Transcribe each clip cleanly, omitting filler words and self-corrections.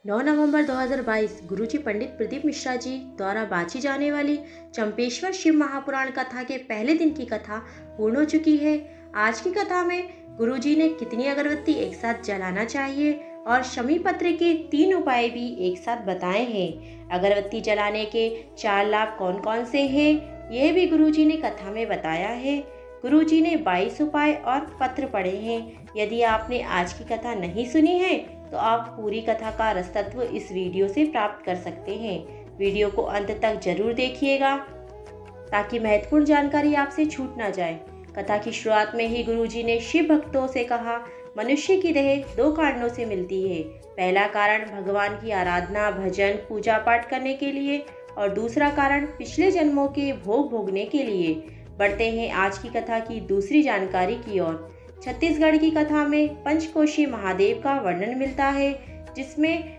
9 नवंबर 2022 गुरुजी पंडित प्रदीप मिश्रा जी द्वारा बाँची जाने वाली चंपेश्वर शिव महापुराण कथा के पहले दिन की कथा पूर्ण हो चुकी है। आज की कथा में गुरुजी ने कितनी अगरबत्ती एक साथ जलाना चाहिए और शमी पत्र के 3 उपाय भी एक साथ बताए हैं। अगरबत्ती जलाने के 4 लाभ कौन कौन से हैं, यह भी गुरुजी ने कथा में बताया है। गुरुजी ने 22 उपाय और पत्र पढ़े हैं। यदि आपने आज की कथा नहीं सुनी है तो आप पूरी कथा का रसतत्व इस वीडियो से प्राप्त कर सकते हैं। वीडियो को अंत तक जरूर देखिएगा ताकि महत्वपूर्ण जानकारी आपसे छूट ना जाए। कथा की शुरुआत में ही गुरुजी ने शिव भक्तों से कहा, मनुष्य की देह 2 कारणों से मिलती है। पहला कारण भगवान की आराधना, भजन, पूजा पाठ करने के लिए और दूसरा कारण पिछले जन्मों के भोग भोगने के लिए। बढ़ते हैं आज की कथा की दूसरी जानकारी की ओर। छत्तीसगढ़ की कथा में पंचकोशी महादेव का वर्णन मिलता है, जिसमें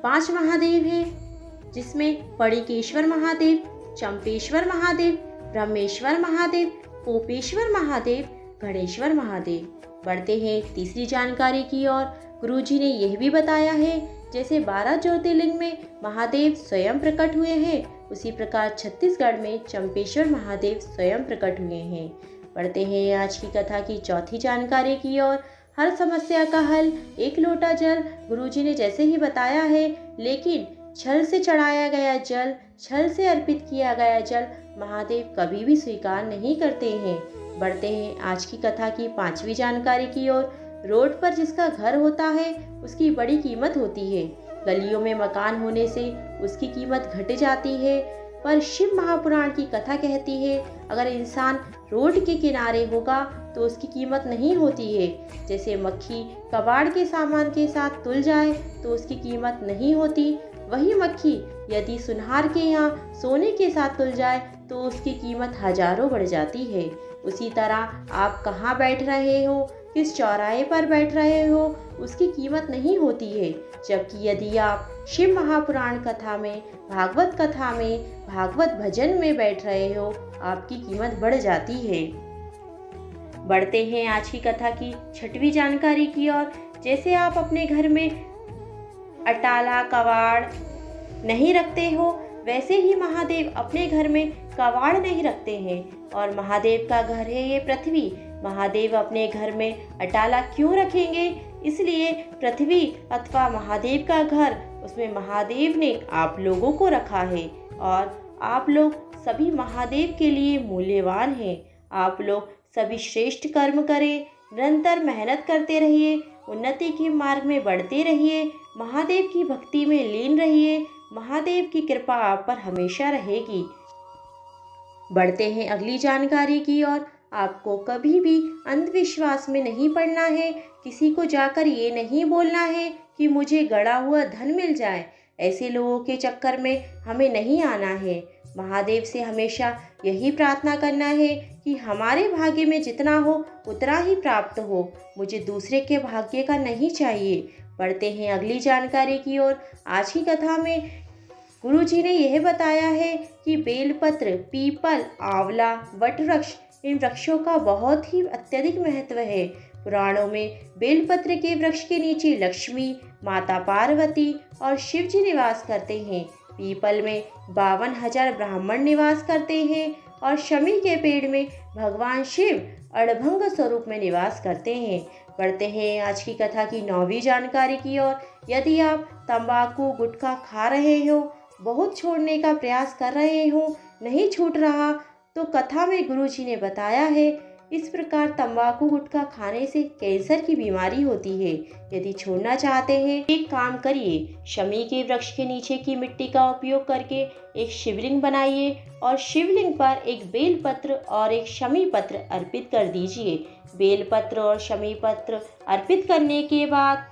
5 महादेव हैं, जिसमें पणिकेश्वर महादेव, चंपेश्वर महादेव, ब्रह्मेश्वर महादेव, कोपेश्वर महादेव, गणेश्वर महादेव। बढ़ते हैं तीसरी जानकारी की ओर। गुरुजी ने यह भी बताया है, जैसे 12 ज्योतिर्लिंग में महादेव स्वयं प्रकट हुए हैं, उसी प्रकार छत्तीसगढ़ में चंपेश्वर महादेव स्वयं प्रकट हुए हैं। पढ़ते हैं आज की कथा की चौथी जानकारी की ओर। हर समस्या का हल 1 लोटा जल। गुरुजी ने जैसे ही बताया है, लेकिन छल से चढ़ाया गया जल, छल से अर्पित किया गया जल महादेव कभी भी स्वीकार नहीं करते हैं। बढ़ते हैं आज की कथा की 5वीं जानकारी की ओर। रोड पर जिसका घर होता है उसकी बड़ी कीमत होती है। गलियों में मकान होने से उसकी कीमत घट जाती है, पर शिव महापुराण की कथा कहती है, अगर इंसान रोड के किनारे होगा तो उसकी कीमत नहीं होती है। जैसे मक्खी कबाड़ के सामान के साथ तुल जाए तो उसकी कीमत नहीं होती, वही मक्खी यदि सुनहार के यहाँ सोने के साथ तुल जाए तो उसकी कीमत हजारों बढ़ जाती है। उसी तरह आप कहाँ बैठ रहे हो, किस चौराहे पर बैठ रहे हो, उसकी कीमत नहीं होती है। जबकि यदि आप शिव महापुराण कथा में, भागवत कथा में, भागवत भजन में बैठ रहे हो, आपकी कीमत बढ़ जाती है। बढ़ते हैं आज की कथा की 6वीं जानकारी की ओर। जैसे आप अपने घर में अटाला कवाड़ नहीं रखते हो, वैसे ही महादेव अपने घर में कवाड़ नहीं रखते हैं, और महादेव का घर है ये पृथ्वी। महादेव अपने घर में अटाला क्यों रखेंगे? इसलिए पृथ्वी अथवा महादेव का घर, उसमें महादेव ने आप लोगों को रखा है और आप लोग सभी महादेव के लिए मूल्यवान हैं। आप लोग सभी श्रेष्ठ कर्म करें, निरंतर मेहनत करते रहिए, उन्नति के मार्ग में बढ़ते रहिए, महादेव की भक्ति में लीन रहिए। महादेव की कृपा आप पर हमेशा रहेगी। बढ़ते हैं अगली जानकारी की ओर। आपको कभी भी अंधविश्वास में नहीं पड़ना है। किसी को जाकर ये नहीं बोलना है कि मुझे गड़ा हुआ धन मिल जाए। ऐसे लोगों के चक्कर में हमें नहीं आना है। महादेव से हमेशा यही प्रार्थना करना है कि हमारे भाग्य में जितना हो उतना ही प्राप्त हो, मुझे दूसरे के भाग्य का नहीं चाहिए। बढ़ते हैं अगली जानकारी की ओर। आज की कथा में गुरुजी ने यह बताया है कि बेलपत्र, पीपल, आंवला, वटवृक्ष, इन वृक्षों का बहुत ही अत्यधिक महत्व है। पुराणों में बेलपत्र के वृक्ष के नीचे लक्ष्मी, माता पार्वती और शिव जी निवास करते हैं। पीपल में 52,000 ब्राह्मण निवास करते हैं और शमी के पेड़ में भगवान शिव अड़भंग स्वरूप में निवास करते हैं। बढ़ते हैं आज की कथा की 9वीं जानकारी की ओर। यदि आप तंबाकू, गुटखा खा रहे हो, बहुत छोड़ने का प्रयास कर रहे हो, नहीं छूट रहा, तो कथा में गुरुजी ने बताया है, इस प्रकार तंबाकू गुटखा खाने से कैंसर की बीमारी होती है। यदि छोड़ना चाहते हैं, एक काम करिए, शमी के वृक्ष के नीचे की मिट्टी का उपयोग करके एक शिवलिंग बनाइए और शिवलिंग पर एक बेलपत्र और एक शमी पत्र अर्पित कर दीजिए। बेलपत्र और शमी पत्र अर्पित करने के बाद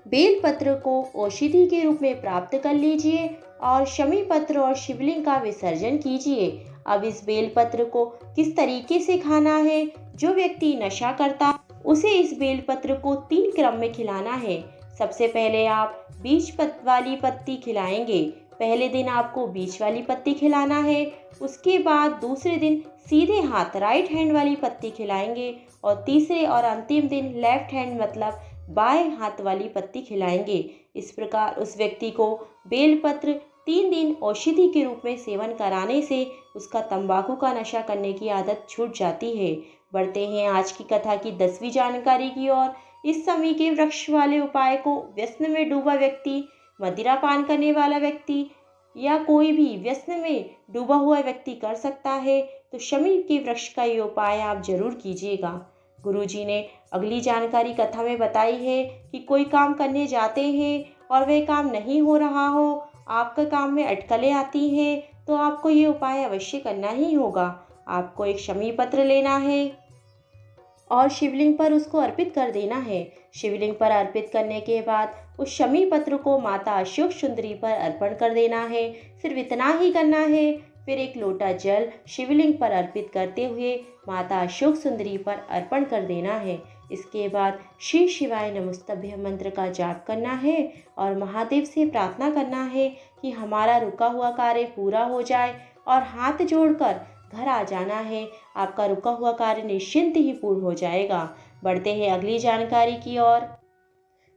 बेलपत्र को औषधि के रूप में प्राप्त कर लीजिए और शमी पत्र और शिवलिंग का विसर्जन कीजिए। अब इस बेलपत्र को किस तरीके से खाना है? जो व्यक्ति नशा करता उसे इस बेलपत्र को 3 क्रम में खिलाना है। सबसे पहले आप बीज वाली पत्ती खिलाएंगे। पहले दिन आपको बीच वाली पत्ती खिलाना है, उसके बाद दूसरे दिन सीधे हाथ राइट हैंड वाली पत्ती खिलाएंगे और तीसरे और अंतिम दिन लेफ्ट हैंड मतलब बाएं हाथ वाली पत्ती खिलाएंगे। इस प्रकार उस व्यक्ति को बेलपत्र 3 दिन औषधि के रूप में सेवन कराने से उसका तंबाकू का नशा करने की आदत छूट जाती है। बढ़ते हैं आज की कथा की 10वीं जानकारी की ओर। इस समय के वृक्ष वाले उपाय को व्यसन में डूबा व्यक्ति, मदिरा पान करने वाला व्यक्ति या कोई भी व्यसन में डूबा हुआ व्यक्ति कर सकता है। तो शमी के वृक्ष का ये उपाय आप जरूर कीजिएगा। गुरुजी ने अगली जानकारी कथा में बताई है कि कोई काम करने जाते हैं और वह काम नहीं हो रहा हो, आपका काम में अटकलें आती हैं, तो आपको ये उपाय अवश्य करना ही होगा। आपको एक शमी पत्र लेना है और शिवलिंग पर उसको अर्पित कर देना है। शिवलिंग पर अर्पित करने के बाद उस शमी पत्र को माता अशोक सुंदरी पर अर्पण कर देना है। सिर्फ इतना ही करना है। फिर एक लोटा जल शिवलिंग पर अर्पित करते हुए माता अशोक सुंदरी पर अर्पण कर देना है। इसके बाद श्री शिवाय नमस्तभ्य मंत्र का जाप करना है और महादेव से प्रार्थना करना है कि हमारा रुका हुआ कार्य पूरा हो जाए और हाथ जोड़कर घर आ जाना है। आपका रुका हुआ कार्य निश्चिंत ही पूर्ण हो जाएगा। बढ़ते हैं अगली जानकारी की ओर।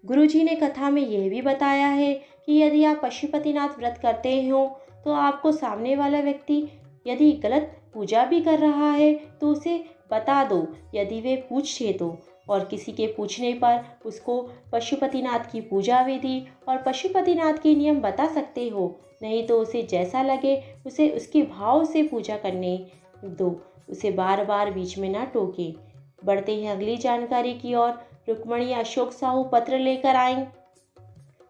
गुरुजी ने कथा में यह भी बताया है कि यदि आप पशुपतिनाथ व्रत करते हो तो आपको सामने वाला व्यक्ति यदि गलत पूजा भी कर रहा है तो उसे बता दो, यदि वे पूछे तो। और किसी के पूछने पर उसको पशुपतिनाथ की पूजा विधि और पशुपतिनाथ के नियम बता सकते हो। नहीं तो उसे जैसा लगे उसे उसके भाव से पूजा करने दो, उसे बार बार बीच में ना टोके। बढ़ते हैं अगली जानकारी की ओर। रुक्मणी अशोक साहू पत्र लेकर आईं।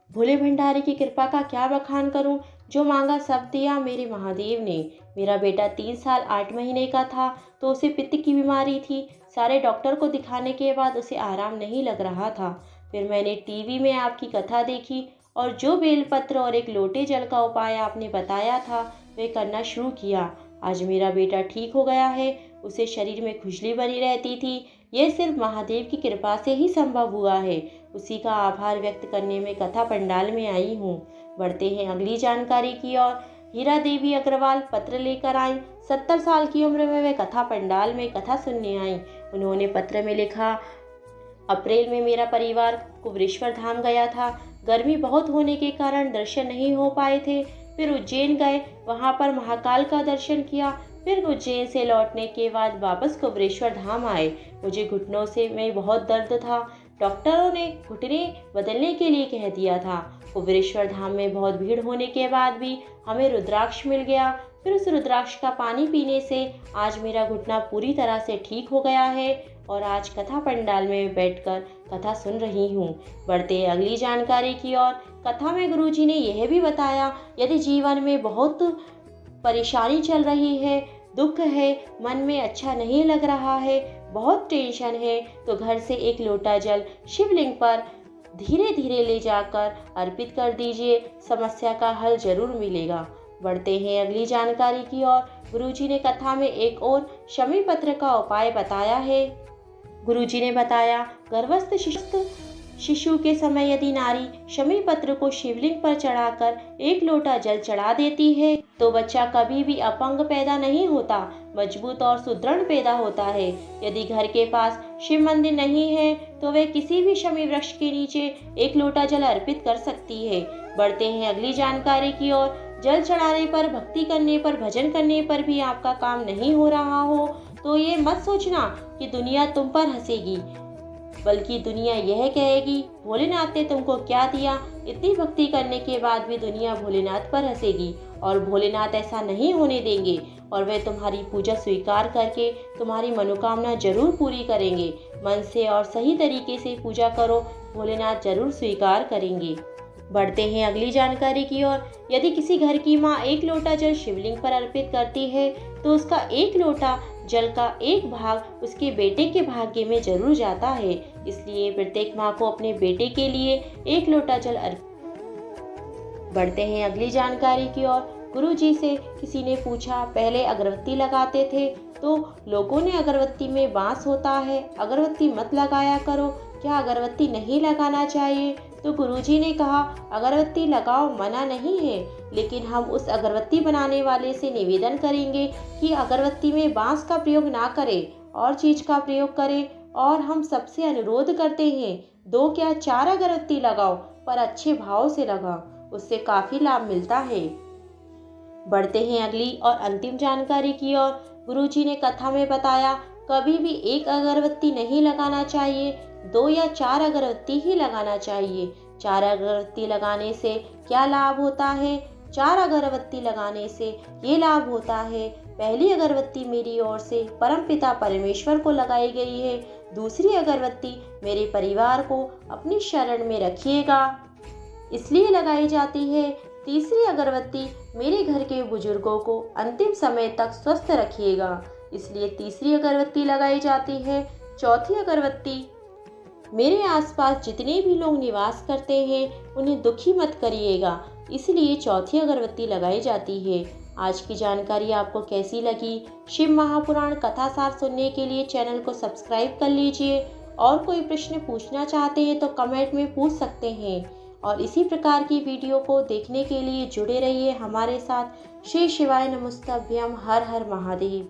भोले भंडारी की कृपा का क्या बखान करूं, जो मांगा सब दिया मेरे महादेव ने। मेरा बेटा 3 साल 8 महीने का था तो उसे पित्त की बीमारी थी। सारे डॉक्टर को दिखाने के बाद उसे आराम नहीं लग रहा था। फिर मैंने टीवी में आपकी कथा देखी और जो बेलपत्र और एक लोटे जल का उपाय आपने बताया था वे करना शुरू किया। आज मेरा बेटा ठीक हो गया है। उसे शरीर में खुजली बनी रहती थी। यह सिर्फ महादेव की कृपा से ही संभव हुआ है। उसी का आभार व्यक्त करने में कथा पंडाल में आई हूँ। बढ़ते हैं अगली जानकारी की ओर। हीरा देवी अग्रवाल पत्र लेकर आई। 70 साल की उम्र में वे कथा पंडाल में कथा सुनने आई। उन्होंने पत्र में लिखा, अप्रैल में मेरा परिवार कुबेरेश्वर धाम गया था। गर्मी बहुत होने के कारण दर्शन नहीं हो पाए थे। फिर उज्जैन गए, वहां पर महाकाल का दर्शन किया। फिर उज्जैन से लौटने के बाद वापस कुबेरेश्वर धाम आए। मुझे घुटनों से में बहुत दर्द था। डॉक्टरों ने घुटने बदलने के लिए कह दिया था। कुबेरेश्वर धाम में बहुत भीड़ होने के बाद भी हमें रुद्राक्ष मिल गया। फिर उस रुद्राक्ष का पानी पीने से आज मेरा घुटना पूरी तरह से ठीक हो गया है और आज कथा पंडाल में बैठकर कथा सुन रही हूँ। बढ़ते अगली जानकारी की ओर। कथा में गुरुजी ने यह भी बताया, यदि जीवन में बहुत परेशानी चल रही है, दुख है, मन में अच्छा नहीं लग रहा है, बहुत टेंशन है, तो घर से एक लोटा जल शिवलिंग पर धीरे धीरे ले जाकर अर्पित कर दीजिए। समस्या का हल जरूर मिलेगा। बढ़ते हैं अगली जानकारी की ओर। गुरुजी ने कथा में एक और शमी पत्र का उपाय बताया है। गुरुजी ने बताया, गर्भस्थ शिशु के समय यदि नारी शमी पत्र को शिवलिंग पर चढ़ाकर एक लोटा जल चढ़ा देती है तो बच्चा कभी भी अपंग पैदा नहीं होता, मजबूत और सुदृढ़ पैदा होता है। यदि घर के पास शिव मंदिर नहीं है तो वे किसी भी शमी वृक्ष के नीचे एक लोटा जल अर्पित कर सकती है। बढ़ते हैं अगली जानकारी की ओर। जल चढ़ाने पर, भक्ति करने पर, भजन करने पर भी आपका काम नहीं हो रहा हो तो ये मत सोचना कि दुनिया तुम पर हंसेगी, बल्कि दुनिया यह कहेगी, भोलेनाथ ने तुमको क्या दिया। इतनी भक्ति करने के बाद भी दुनिया भोलेनाथ पर हंसेगी और भोलेनाथ ऐसा नहीं होने देंगे और वे तुम्हारी पूजा स्वीकार करके तुम्हारी मनोकामना जरूर पूरी करेंगे। मन से और सही तरीके से पूजा करो, भोलेनाथ जरूर स्वीकार करेंगे। बढ़ते हैं अगली जानकारी की ओर। यदि किसी घर की माँ एक लोटा जल शिवलिंग पर अर्पित करती है तो उसका एक लोटा जल का एक भाग उसके बेटे के भाग्य में जरूर जाता है। इसलिए प्रत्येक माँ को अपने बेटे के लिए एक लोटा जल अर्पित। बढ़ते हैं अगली जानकारी की ओर। गुरुजी से किसी ने पूछा, पहले अगरबत्ती लगाते थे तो लोगों ने अगरबत्ती में बांस होता है, अगरबत्ती मत लगाया करो, क्या अगरबत्ती नहीं लगाना चाहिए? तो गुरुजी ने कहा, अगरबत्ती लगाओ, मना नहीं है, लेकिन हम उस अगरबत्ती बनाने वाले से निवेदन करेंगे कि अगरबत्ती में बांस का प्रयोग ना करे और चीज का प्रयोग करे। और हम सबसे अनुरोध करते हैं, 2 या 4 अगरबत्ती लगाओ, पर अच्छे भाव से लगाओ, उससे काफ़ी लाभ मिलता है। बढ़ते हैं अगली और अंतिम जानकारी की ओर। गुरुजी ने कथा में बताया, कभी भी 1 अगरबत्ती नहीं लगाना चाहिए, 2 या 4 अगरबत्ती ही लगाना चाहिए। 4 अगरबत्ती लगाने से क्या लाभ होता है? 4 अगरबत्ती लगाने से ये लाभ होता है, पहली अगरबत्ती मेरी ओर से परमपिता परमेश्वर को लगाई गई है, दूसरी अगरबत्ती मेरे परिवार को अपनी शरण में रखिएगा, इसलिए लगाई जाती है। तीसरी अगरबत्ती मेरे घर के बुजुर्गों को अंतिम समय तक स्वस्थ रखिएगा, इसलिए तीसरी अगरबत्ती लगाई जाती है। चौथी अगरबत्ती, मेरे आसपास जितने भी लोग निवास करते हैं उन्हें दुखी मत करिएगा, इसलिए चौथी अगरबत्ती लगाई जाती है। आज की जानकारी आपको कैसी लगी? शिव महापुराण कथा सार सुनने के लिए चैनल को सब्सक्राइब कर लीजिए, और कोई प्रश्न पूछना चाहते हैं तो कमेंट में पूछ सकते हैं, और इसी प्रकार की वीडियो को देखने के लिए जुड़े रहिए हमारे साथ। श्री शिवाय नमस्तभ्यम। हर हर महादेव।